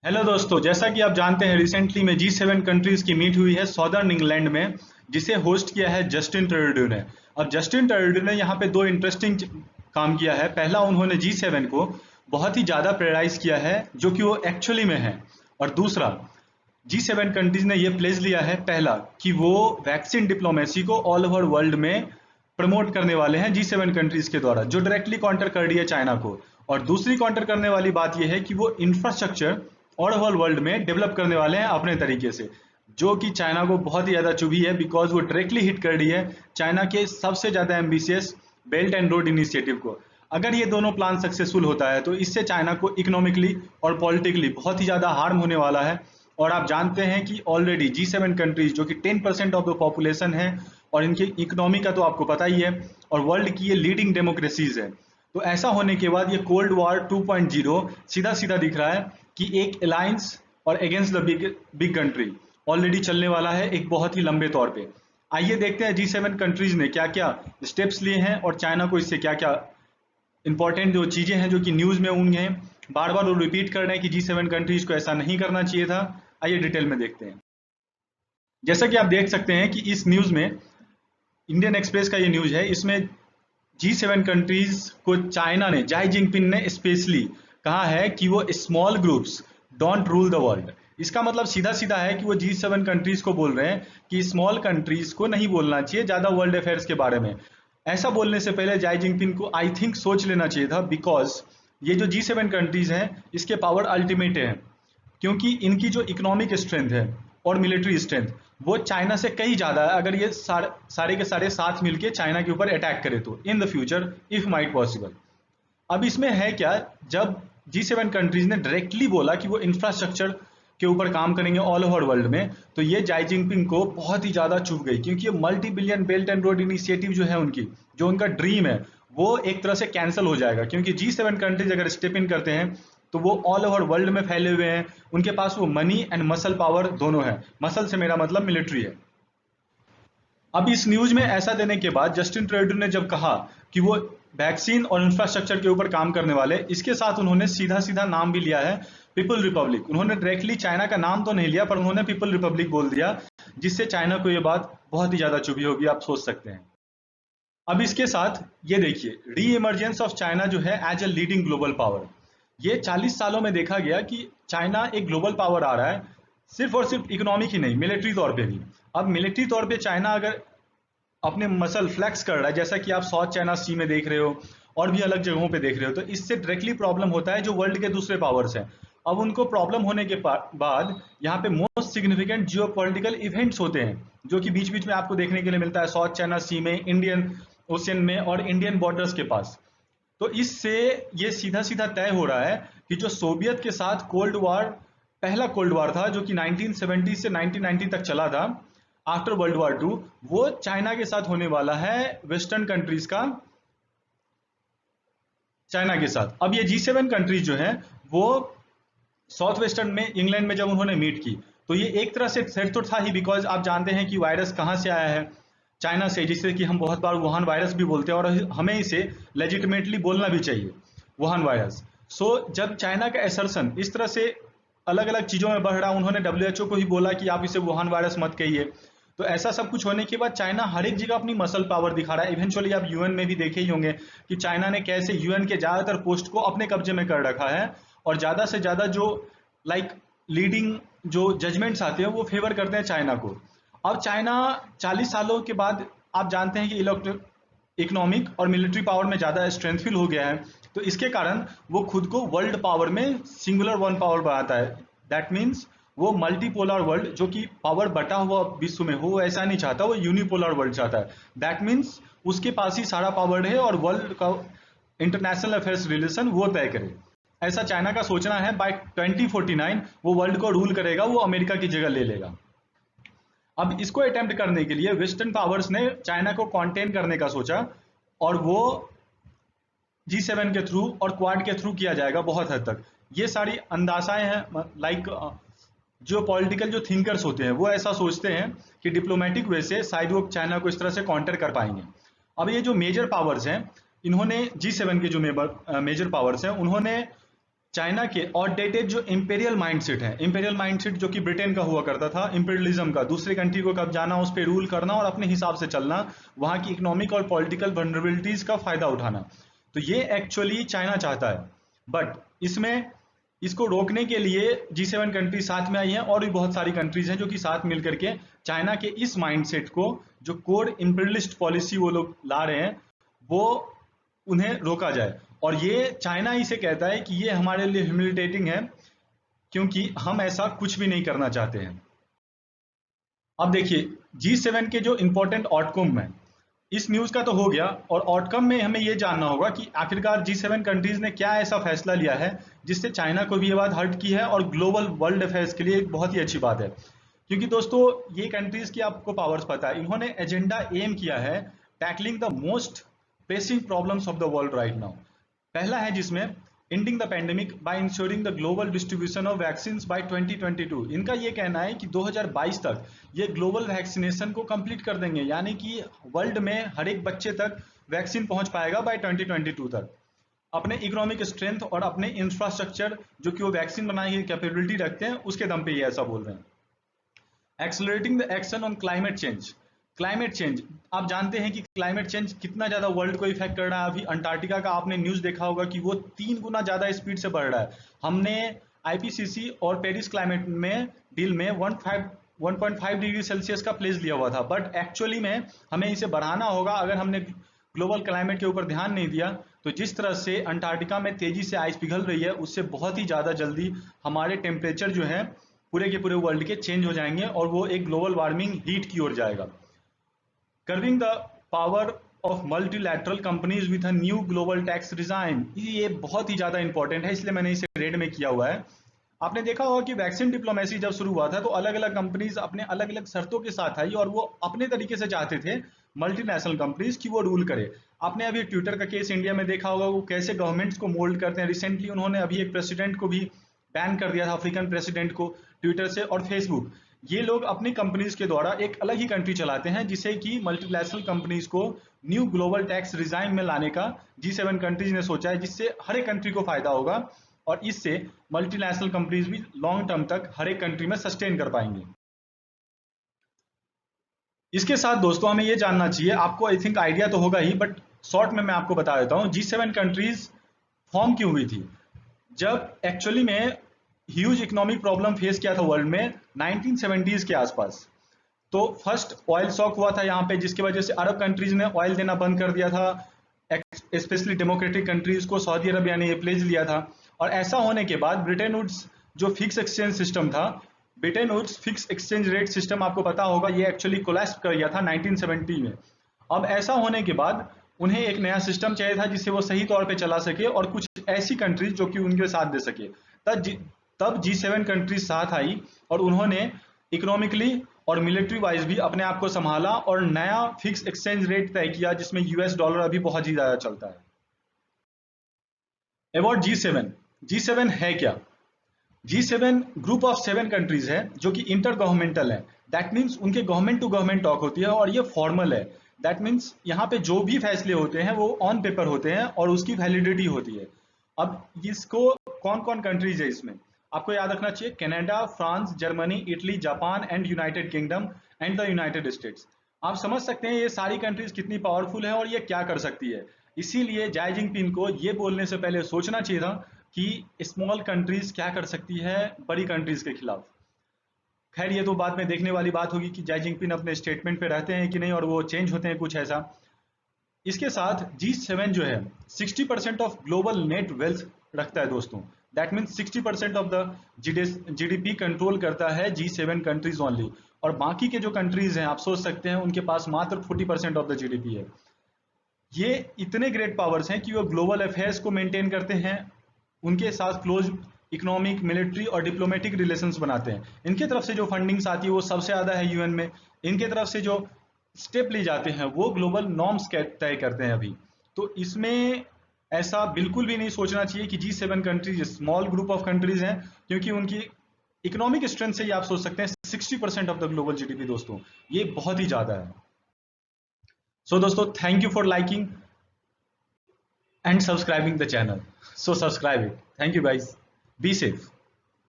Hello दोस्तों, जैसा कि आप जानते हैं रिसेंटली में G7 कंट्रीज की मीट हुई है सॉदर्न इंग्लैंड में, जिसे होस्ट किया है जस्टिन ट्रूडो ने। और जस्टिन ट्रूडो ने यहाँ पे दो इंटरेस्टिंग काम किया है। पहला, उन्होंने G7 को बहुत ही ज़्यादा प्रेराइज किया है जो कि वो एक्चुअली में है। और दूसरा, G7 कंट्रीज ने ये प्लेज लिया है पहला कि वो वैक्सीन डिप्लोमेसी को ऑल ओवर वर्ल्ड में प्रमोट करने वाले हैं G7 कंट्रीज के द्वारा, जो डायरेक्टली काउंटर कर रही है चाइना को। और दूसरी काउंटर करने वाली बात यह है कि वो इंफ्रास्ट्रक्चर ऑल ओवर वर्ल्ड में डेवलप करने वाले हैं अपने तरीके से, जो कि चाइना को बहुत ही ज़्यादा चुभी है, बिकॉज वो डायरेक्टली हिट कर रही है चाइना के सबसे ज़्यादा ambitious belt and road initiative को। अगर ये दोनों प्लान सक्सेसफुल होता है तो इससे चाइना को इकोनॉमिकली और पॉलिटिकली बहुत ही ज़्यादा हार्म होने वाला है। और आप जानते हैं कि ऑलरेडी G7 कंट्रीज जो कि 10% ऑफ द पॉपुलेशन है, और इनकी इकोनॉमी का तो आपको पता ही है, और वर्ल्ड की ये लीडिंग डेमोक्रेसीज है। तो ऐसा होने के बाद ये कोल्ड वॉर 2.0 सीधा सीधा दिख रहा है कि एक अलायंस और against the big big country already चलने वाला है एक बहुत ही लंबे तौर पे। आइए देखते हैं G7 कंट्रीज ने क्या क्या स्टेप्स लिए हैं और चाइना को इससे क्या क्या इंपॉर्टेंट जो चीजें हैं जो कि न्यूज में होंगे हैं। बार बार वो रिपीट कर रहे हैं कि G7 कंट्रीज को ऐसा नहीं करना चाहिए था। आइए डिटेल में देखते हैं। जैसा कि आप देख सकते हैं कि इस न्यूज में, इंडियन एक्सप्रेस का ये न्यूज है, इसमें G7 कंट्रीज को चाइना ने, जाई जिनपिंग ने स्पेशली कहा है कि वो small groups don't rule the world. इसका मतलब सीधा सीधा है कि वो G7 कंट्रीज को बोल रहे हैं कि स्मॉल कंट्रीज को नहीं बोलना चाहिए ज्यादा वर्ल्ड अफेयर्स के बारे में। ऐसा बोलने से पहले जाई जिनपिंग को आई थिंक सोच लेना चाहिए था, बिकॉज ये जो G7 कंट्रीज हैं इसके पावर अल्टीमेट है, क्योंकि इनकी जो इकोनॉमिक स्ट्रेंथ है और मिलिट्री स्ट्रेंथ वो चाइना से कहीं ज्यादा है। अगर ये सारे के सारे साथ मिलके चाइना के ऊपर अटैक करे तो in the future if might possible. अब इसमें है क्या, जब G7 कंट्रीज ने डायरेक्टली बोला कि वो इंफ्रास्ट्रक्चर के ऊपर काम करेंगे ऑल ओवर वर्ल्ड में, तो ये जाई जिनपिंग को बहुत ही ज्यादा चुभ गई, क्योंकि ये multi billion belt and road initiative जो है उनकी, जो उनका ड्रीम है, वो एक तरह से कैंसिल हो जाएगा। क्योंकि G7 कंट्रीज अगर स्टेप इन करते हैं तो वो ऑल ओवर वर्ल्ड में फैले हुए हैं, उनके पास वो मनी एंड मसल पावर दोनों है। मसल से मेरा मतलब मिलिट्री है। अब इस न्यूज में ऐसा देने के बाद जस्टिन ट्रूडो ने जब कहा कि वो वैक्सीन और इंफ्रास्ट्रक्चर के ऊपर काम करने वाले, इसके साथ उन्होंने सीधा सीधा नाम भी लिया है पीपल रिपब्लिक। उन्होंने डायरेक्टली चाइना का नाम तो नहीं लिया, पर उन्होंने पीपल रिपब्लिक बोल दिया, जिससे चाइना को ये बात बहुत ही ज्यादा चुभी होगी, आप सोच सकते हैं। अब इसके साथ ये देखिए, री इमरजेंस ऑफ चाइना जो है as a leading global power. ये 40 सालों में देखा गया कि चाइना एक ग्लोबल पावर आ रहा है, सिर्फ और सिर्फ इकोनॉमिक ही नहीं, मिलिट्री तौर पे भी। अब मिलिट्री तौर पे चाइना अगर अपने मसल फ्लेक्स कर रहा है, जैसा कि आप साउथ चाइना सी में देख रहे हो और भी अलग जगहों पे देख रहे हो, तो इससे डायरेक्टली प्रॉब्लम होता है जो वर्ल्ड के दूसरे पावर्स हैं। अब उनको प्रॉब्लम होने के बाद यहाँ पे मोस्ट सिग्निफिकेंट जियो पॉलिटिकल इवेंट्स होते हैं, जो कि बीच बीच में आपको देखने के लिए मिलता है साउथ चाइना सी में, इंडियन ओशियन में और इंडियन बॉर्डर्स के पास। तो इससे ये सीधा सीधा तय हो रहा है कि जो सोवियत के साथ कोल्ड वॉर, पहला कोल्ड वॉर था जो कि 1970 से 1990 तक चला था आफ्टर वर्ल्ड वॉर टू, वो चाइना के साथ होने वाला है, वेस्टर्न कंट्रीज का चाइना के साथ। अब ये G7 कंट्रीज जो है वो साउथ वेस्टर्न में इंग्लैंड में जब उन्होंने मीट की, तो ये एक तरह से थ्रेट तो था ही, बिकॉज आप जानते हैं कि वायरस कहाँ से आया है, चाइना से, जिसे कि हम बहुत बार वुहान वायरस भी बोलते हैं, और हमें इसे लेजिटिमेटली बोलना भी चाहिए, वुहान वायरस। सो जब चाइना का एसर्शन इस तरह से अलग अलग चीजों में बढ़ रहा, उन्होंने WHO को ही बोला कि आप इसे वुहान वायरस मत कहिए। तो ऐसा सब कुछ होने के बाद चाइना हर एक जगह अपनी मसल पावर दिखा रहा है। इवेंचुअली आप यूएन में भी देखे ही होंगे कि चाइना ने कैसे यूएन के ज्यादातर पोस्ट को अपने कब्जे में कर रखा है, और ज्यादा से ज्यादा जो लाइक लीडिंग जो जजमेंट्स आते हैं वो फेवर करते हैं चाइना को। अब चाइना 40 सालों के बाद आप जानते हैं कि इकोनॉमिक और मिलिट्री पावर में ज्यादा स्ट्रेंथफुल हो गया है, तो इसके कारण वो खुद को वर्ल्ड पावर में सिंगुलर वन पावर बनाता है। दैट मीन्स वो मल्टीपोलर वर्ल्ड, जो कि पावर बटा हुआ विश्व में हो, ऐसा नहीं चाहता, वो यूनिपोलर वर्ल्ड चाहता है। दैट मीन्स उसके पास ही सारा पावर है और वर्ल्ड का इंटरनेशनल अफेयर्स रिलेशन वो तय करे। ऐसा चाइना का सोचना है, बाय 2049 वो वर्ल्ड को रूल करेगा, वो अमेरिका की जगह ले लेगा। अब इसको अटेम्प्ट करने के लिए वेस्टर्न पावर्स ने चाइना को कॉन्टेन करने का सोचा, और वो G7 के थ्रू और क्वाड के थ्रू किया जाएगा बहुत हद तक। ये सारी अंदाजाएं हैं, लाइक जो पॉलिटिकल जो थिंकर्स होते हैं वो ऐसा सोचते हैं कि डिप्लोमेटिक वे से शायद वो चाइना को इस तरह से काउंटर कर पाएंगे। अब ये जो मेजर पावर्स हैं, इन्होंने G7 के जो मेजर पावर्स हैं, उन्होंने चाइना के आउटडेटेड जो इंपेरियल माइंडसेट है, इंपेरियल माइंडसेट जो कि ब्रिटेन का हुआ करता था, इंपेरियलिज्म का, दूसरे कंट्री को कब्जाना, उस पर रूल करना और अपने हिसाब से चलना, वहां की इकोनॉमिक और पॉलिटिकल वनरेबिलिटीज का फायदा उठाना, तो ये एक्चुअली चाइना चाहता है। बट इसमें इसको रोकने के लिए G7 कंट्री साथ में आई हैं और भी बहुत सारी कंट्रीज हैं जो कि साथ मिलकर के चाइना के इस माइंडसेट को, जो कोर इंपेरियलिस्ट पॉलिसी वो लोग ला रहे हैं, वो उन्हें रोका जाए। और ये चाइना ही से कहता है कि ये हमारे लिए ह्यूमिलिटेटिंग है, क्योंकि हम ऐसा कुछ भी नहीं करना चाहते हैं। अब देखिए G7 के जो इंपॉर्टेंट आउटकम है, इस न्यूज का तो हो गया, और आउटकम में हमें ये जानना होगा कि आखिरकार G7 कंट्रीज ने क्या ऐसा फैसला लिया है जिससे चाइना को भी ये बात हर्ट की है और ग्लोबल वर्ल्ड अफेयर्स के लिए एक बहुत ही अच्छी बात है। क्योंकि दोस्तों ये कंट्रीज की आपको पावर्स पता है, इन्होंने एजेंडा एम किया है tackling the most pressing problems of the world right now. पहला है जिसमें ending the pandemic by ensuring the global distribution of vaccine by 2022। इनका ये कहना है कि 2022 तक ये ग्लोबल वैक्सीनेशन को कंप्लीट कर देंगे, यानी कि वर्ल्ड में हर एक बच्चे तक वैक्सीन पहुंच पाएगा बाय 2022 तक। अपने इकोनॉमिक स्ट्रेंथ और अपने इंफ्रास्ट्रक्चर जो कि वो वैक्सीन बनाने की कैपेबिलिटी रखते हैं उसके दम पे ये ऐसा बोल रहे हैं। Accelerating the action on climate change. Climate change, आप जानते हैं कि क्लाइमेट चेंज कितना ज्यादा वर्ल्ड को इफेक्ट कर रहा है। अभी अंटार्कटिका का आपने न्यूज देखा होगा कि वो 3 गुना ज्यादा स्पीड से बढ़ रहा है। हमने आईपीसीसी और पेरिस क्लाइमेट में डील में 1.5 डिग्री सेल्सियस का प्लेस लिया हुआ था, बट एक्चुअली में हमें इसे बढ़ाना होगा। अगर हमने ग्लोबल क्लाइमेट के ऊपर ध्यान नहीं दिया तो जिस तरह से अंटार्कटिका में तेजी से आइस पिघल रही है, उससे बहुत ही ज्यादा जल्दी हमारे टेम्परेचर जो है पूरे के पूरे वर्ल्ड के चेंज हो जाएंगे और वो एक ग्लोबल वार्मिंग हीट की ओर जाएगा। Curving the power of multilateral companies with a new global tax regime, ये बहुत ही ज्यादा इंपॉर्टेंट है, इसलिए मैंने इसे रेड में किया हुआ है। आपने देखा होगा कि वैक्सीन डिप्लोमेसी जब शुरू हुआ था तो अलग अलग कंपनीज अपने अलग अलग शर्तों के साथ आई और वो अपने तरीके से चाहते थे मल्टीनेशनल कंपनीज की वो रूल करे। आपने अभी ट्विटर का केस इंडिया में देखा होगा, वो कैसे गवर्नमेंट्स को मोल्ड करते हैं। रिसेंटली उन्होंने अभी एक प्रेसिडेंट को भी बैन कर दिया था, अफ्रीकन प्रेसिडेंट को, ट्विटर से और फेसबुक। ये लोग अपनी कंपनीज के द्वारा एक अलग ही कंट्री चलाते हैं जिसे कि मल्टीनेशनल कंपनीज को न्यू ग्लोबल टैक्स रिजाइम में लाने का G7 कंट्रीज ने सोचा है, जिससे हर एक कंट्री को फायदा होगा और इससे मल्टीनेशनल कंपनीज भी लॉन्ग टर्म तक हर एक कंट्री में सस्टेन कर पाएंगे। इसके साथ दोस्तों हमें यह जानना चाहिए, आपको आई थिंक आइडिया तो होगा ही, बट शॉर्ट में मैं आपको बता देता हूं G7 कंट्रीज फॉर्म क्यों हुई थी। जब एक्चुअली में ह्यूज इकोनॉमिक प्रॉब्लम फेस किया था वर्ल्ड में 1970s के आसपास, तो फर्स्ट ऑयल शॉक हुआ था यहाँ पे, जिसकी वजह से अरब कंट्रीज ने ऑयल देना बंद कर दिया था, स्पेशली डेमोक्रेटिक कंट्रीज को सऊदी अरबिया ने ये प्लेज लिया था। और ऐसा होने के बाद ब्रिटेन वुड्स जो फिक्स एक्सचेंज सिस्टम था, Bretton Woods fix exchange rate system आपको पता होगा, ये एक्चुअली कोलैप्स कर गया था 1970 में। अब ऐसा होने के बाद उन्हें एक नया सिस्टम चाहिए था जिससे वो सही तौर पे चला सके और कुछ ऐसी कंट्रीज जो कि उनके साथ दे सके। तब G7 कंट्रीज साथ आई और उन्होंने इकोनॉमिकली और मिलिट्री वाइज भी अपने आप को संभाला और नया फिक्स एक्सचेंज रेट तय किया जिसमें यूएस डॉलर अभी बहुत ही ज्यादा चलता है। अबाउट G7 है क्या? G7 ग्रुप ऑफ 7 कंट्रीज है जो कि इंटर गवर्नमेंटल है। दैट मीन्स उनके गवर्नमेंट टू गवर्नमेंट टॉक होती है और ये फॉर्मल है। दैट मीन्स यहाँ पे जो भी फैसले होते हैं वो ऑन पेपर होते हैं और उसकी वैलिडिटी होती है। अब इसको कौन कौन कंट्रीज है इसमें आपको याद रखना चाहिए, Canada, France, Germany, Italy, Japan and United kingdom and the United states. आप समझ सकते हैं ये सारी कंट्रीज कितनी पावरफुल है और ये क्या कर सकती है। इसीलिए जाई जिनपिंग को ये बोलने से पहले सोचना चाहिए था कि स्मॉल कंट्रीज क्या कर सकती है बड़ी कंट्रीज के खिलाफ। खैर ये तो बाद में देखने वाली बात होगी कि जाई जिनपिंग अपने स्टेटमेंट पे रहते हैं कि नहीं और वो चेंज होते हैं कुछ ऐसा। इसके साथ G7 जो है 60% ऑफ ग्लोबल नेट वेल्थ रखता है दोस्तों। That means 60% of the GDP control करता है G7 कंट्रीज ओनली, और बाकी के जो कंट्रीज हैं आप सोच सकते हैं उनके पास मात्र 40% ऑफ द GDP है। ये इतने ग्रेट पावर्स हैं कि वो ग्लोबल अफेयर्स को मेंटेन करते हैं, उनके साथ क्लोज इकोनॉमिक, मिलिट्री और डिप्लोमेटिक रिलेशंस बनाते हैं। इनके तरफ से जो फंडिंग्स आती है वो सबसे ज्यादा है यूएन में। इनके तरफ से जो स्टेप ली जाते हैं वो ग्लोबल नॉर्म्स तय करते हैं अभी। तो इसमें ऐसा बिल्कुल भी नहीं सोचना चाहिए कि G7 countries small group of countries हैं, क्योंकि उनकी इकोनॉमिक स्ट्रेंथ से ही आप सोच सकते हैं 60% ऑफ द ग्लोबल GDP दोस्तों, ये बहुत ही ज्यादा है। सो दोस्तों thank you for liking and subscribing the channel. So subscribe it. Thank you guys. Be safe.